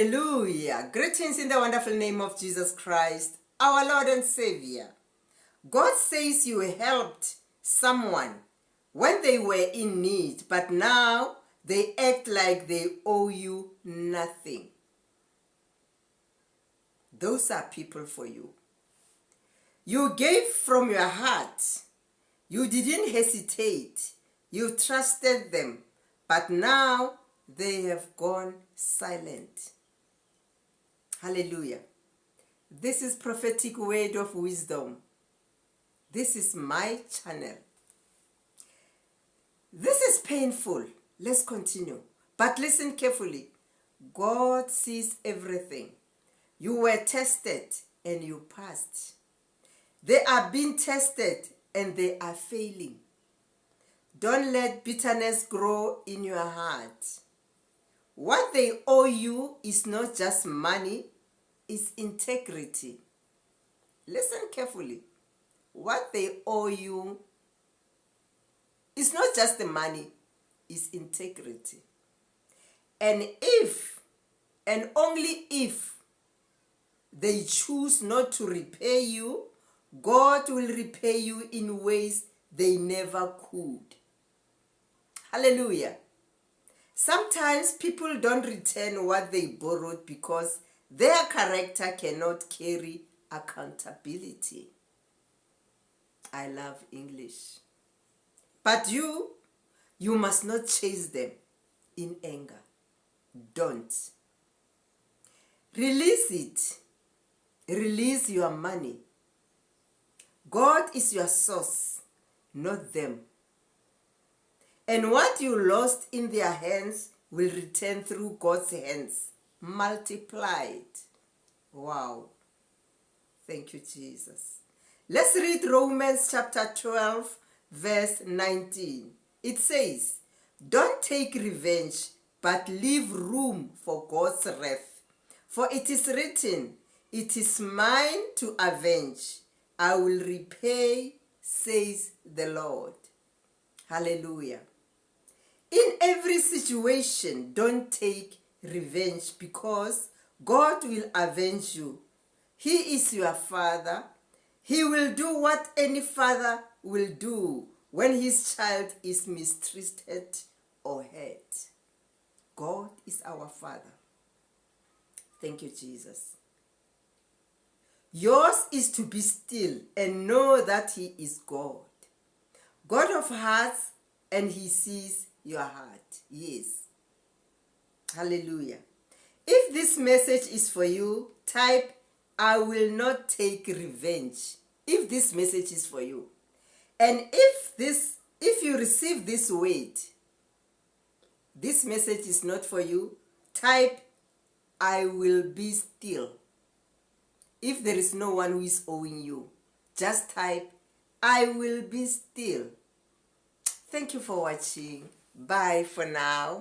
Hallelujah. Greetings in the wonderful name of Jesus Christ, our Lord and Savior. God says you helped someone when they were in need, but now they act like they owe you nothing. Those are people for you. You gave from your heart. You didn't hesitate. You trusted them, but now they have gone silent. Hallelujah. This is Prophetic Word of Wisdom. This is my channel. This is painful. Let's continue. But listen carefully. God sees everything. You were tested and you passed. They are being tested and they are failing. Don't let bitterness grow in your heart. What they owe you is not just money, it's integrity. Listen carefully. What they owe you is not just the money, it's integrity. And if, and only if, they choose not to repay you, God will repay you in ways they never could. Hallelujah. Sometimes people don't return what they borrowed because their character cannot carry accountability. I love English. But you must not chase them in anger. Don't. Release it. Release your money. God is your source, not them. And what you lost in their hands will return through God's hands, multiplied. Wow. Thank you, Jesus. Let's read Romans chapter 12, verse 19. It says, "Don't take revenge, but leave room for God's wrath. For it is written, 'It is mine to avenge. I will repay,' says the Lord." Hallelujah. In every situation, don't take revenge because God will avenge you. He is your Father. He will do what any father will do when his child is mistreated or hurt. God is our Father. Thank you, Jesus. Yours is to be still and know that He is God. God of hearts, and He sees your heart. Yes. Hallelujah. If this message is for you, type, "I will not take revenge." If this message is for you. And if you receive this word, this message is not for you, type, "I will be still." If there is no one who is owing you, just type, "I will be still." Thank you for watching. Bye for now.